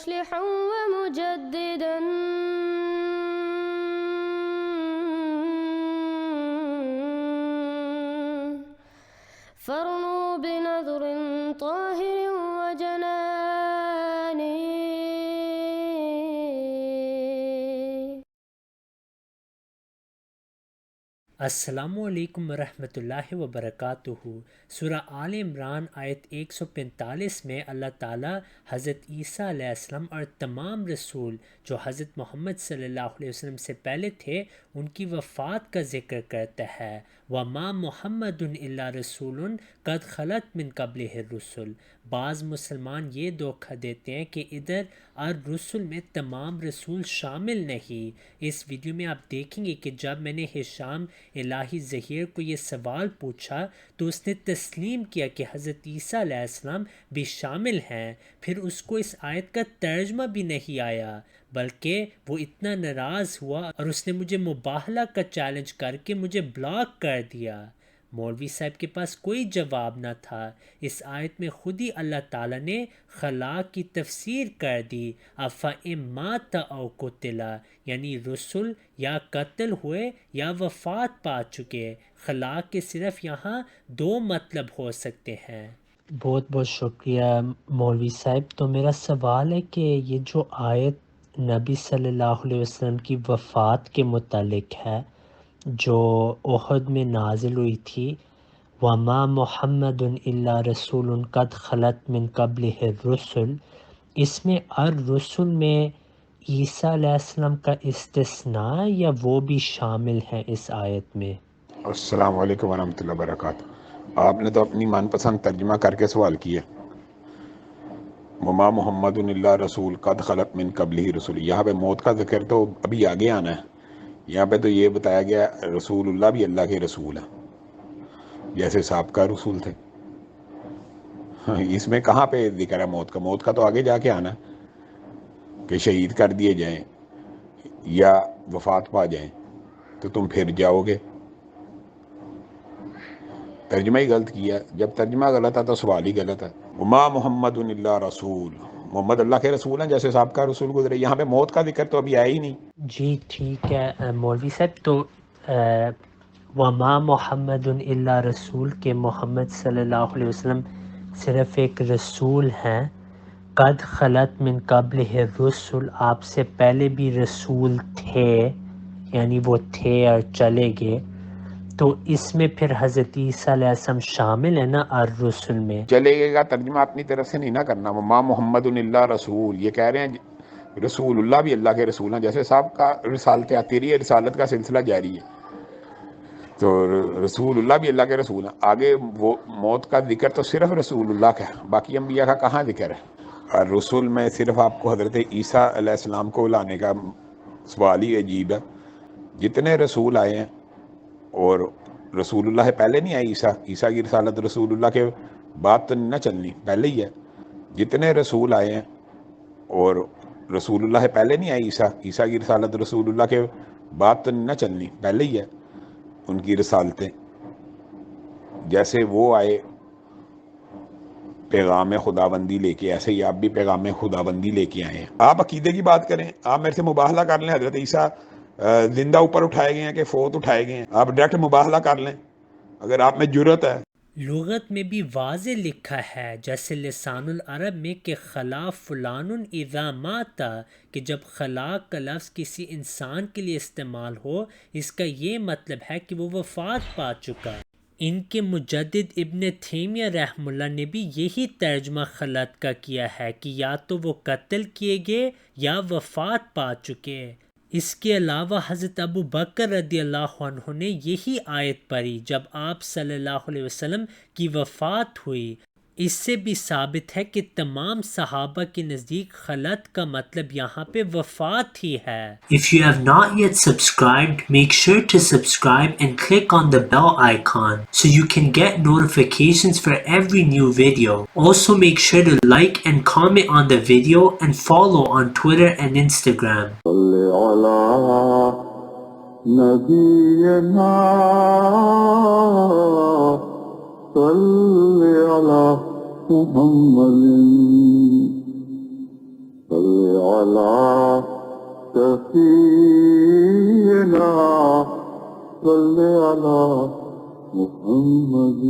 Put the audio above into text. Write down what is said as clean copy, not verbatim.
مصلحا ومجددا فارنوا بنظر طاهر وجنان. السلام علیکم ورحمۃ اللہ وبرکاتہ۔ سورہ آل عمران آیت 145 میں اللہ تعالیٰ حضرت عیسیٰ علیہ السلام اور تمام رسول جو حضرت محمد صلی اللہ علیہ وسلم سے پہلے تھے ان کی وفات کا ذکر کرتا ہے۔ وَمَا مُحَمَّدٌ إِلَّا رَسُولٌ قَدْ خَلَتْ مِن قَبْلِهِ الرُّسُلُ۔ بعض مسلمان یہ دھوکہ دیتے ہیں کہ ادھر الرسل میں تمام رسول شامل نہیں۔ اس ویڈیو میں آپ دیکھیں گے کہ جب میں نے ہشام الہی ظہیر کو یہ سوال پوچھا تو اس نے تسلیم کیا کہ حضرت عیسیٰ علیہ السلام بھی شامل ہیں، پھر اس کو اس آیت کا ترجمہ بھی نہیں آیا، بلکہ وہ اتنا ناراض ہوا اور اس نے مجھے مباہلہ کا چیلنج کر کے مجھے بلاک کر دیا۔ مولوی صاحب کے پاس کوئی جواب نہ تھا۔ اس آیت میں خود ہی اللہ تعالیٰ نے خلاق کی تفسیر کر دی، افَإِن مَاتَ أَوْ قُتِلَ، یعنی رسول یا قتل ہوئے یا وفات پا چکے۔ خلاق کے صرف یہاں دو مطلب ہو سکتے ہیں۔ بہت بہت شکریہ مولوی صاحب۔ تو میرا سوال ہے کہ یہ جو آیت نبی صلی اللہ علیہ وسلم کی وفات کے متعلق ہے جو احد میں نازل ہوئی تھی، وَمَا مُحَمَّدٌ إِلَّا رَسُولٌ قَدْ خَلَتْ مِن قَبْلِهِ الرُّسُلُ، اس میں الرسل میں عیسیٰ علیہ السلام کا استثناء یا وہ بھی شامل ہیں اس آیت میں؟ السلام علیکم ورحمۃ اللہ وبرکاتہ۔ آپ نے تو اپنی من پسند ترجمہ کر کے سوال کیا۔ وما محمد اللہ رسول قد خلت من قبلہ رسول، یہاں پہ موت کا ذکر تو ابھی آگے آنا ہے۔ یہاں پہ تو یہ بتایا گیا رسول اللہ بھی اللہ کے رسول ہیں جیسے سابقہ رسول تھے۔ اس میں کہاں پہ ذکر ہے موت کا؟ موت کا تو آگے جا کے آنا ہے کہ شہید کر دیے جائیں یا وفات پا جائیں تو تم پھر جاؤ گے۔ ترجمہ ہی غلط کیا۔ جب ترجمہ غلط ہے تو سوال ہی غلط ہے۔ وما محمد اللہ رسول، محمد اللہ کے رسول ہیں جیسے سابقہ رسول گزرے۔ یہاں پہ موت کا ذکر تو ابھی آیا ہی نہیں۔ جی ٹھیک ہے مولوی صاحب، تو وما محمد الا رسول کے محمد صلی اللہ علیہ وسلم صرف ایک رسول ہیں۔ قد خلت من قبلہ الرسل، آپ سے پہلے بھی رسول تھے، یعنی وہ تھے اور چلے گئے، تو اس میں پھر حضرت عیسیٰ علیہ السلام شامل ہے نا الرسل میں؟ چلے گا ترجمہ اپنی طرف سے نہیں نہ کرنا۔ وما محمد اللہ رسول، یہ کہہ رہے ہیں رسول اللہ بھی اللہ کے رسول ہیں جیسے صاحب کا رسالت آتی رہی ہے، رسالت کا سلسلہ جاری ہے، تو رسول اللہ بھی اللہ کے رسول ہیں۔ آگے وہ موت کا ذکر تو صرف رسول اللہ کا ہے، باقی انبیاء کا کہاں ذکر ہے؟ اور رسول میں صرف آپ کو حضرت عیسیٰ علیہ السلام کو لانے کا سوال ہی عجیب ہے۔ جتنے رسول آئے ہیں اور رسول اللہ سے پہلے نہیں آئے، عیسیٰ کی رسالت رسول اللہ کے بعد تو نہیں نہ چلنی، پہلے ہی ہے۔ جتنے رسول آئے ہیں اور رسول اللہ سے پہلے نہیں آئے، عیسیٰ کی رسالت رسول اللہ کے بعد تو نہیں نہ چلنی، پہلے ہی ہے ان کی رسالتیں۔ جیسے وہ آئے پیغام خداوندی لے کے، ایسے ہی آپ بھی پیغام خداوندی لے کے آئے ہیں۔ آپ عقیدے کی بات کریں، آپ میرے سے مباہلہ کر لیں، حضرت عیسیٰ زندہ اوپر اٹھائے گئے ہیں کہ فوت اٹھائے گئے ہیں، آپ ڈائریکٹ مباہلہ کر لیں اگر آپ میں جرت ہے۔ لغت میں بھی واضح لکھا ہے جیسے لسان العرب میں کہ خلا فلان اذا مات، کہ جب خلاق کا لفظ کسی انسان کے لیے استعمال ہو اس کا یہ مطلب ہے کہ وہ وفات پا چکا۔ ان کے مجدد ابن تیمیہ رحمہ اللہ نے بھی یہی ترجمہ خلت کا کیا ہے کہ یا تو وہ قتل کیے گئے یا وفات پا چکے۔ اس کے علاوہ حضرت ابو بکر رضی اللہ عنہ نے یہی آیت پڑھی جب آپ صلی اللہ علیہ وسلم کی وفات ہوئی۔ اس سے بھی ثابت ہے کہ تمام صحابہ کے نزدیک خلط کا مطلب یہاں پہ وفات ہی ہے۔ If you have not yet subscribed, make sure to subscribe and click on the bell icon so you can get notifications for every new video. Also make sure to like and comment on the video and follow on Twitter and Instagram. صل على محمد صل على سفينا صل على محمد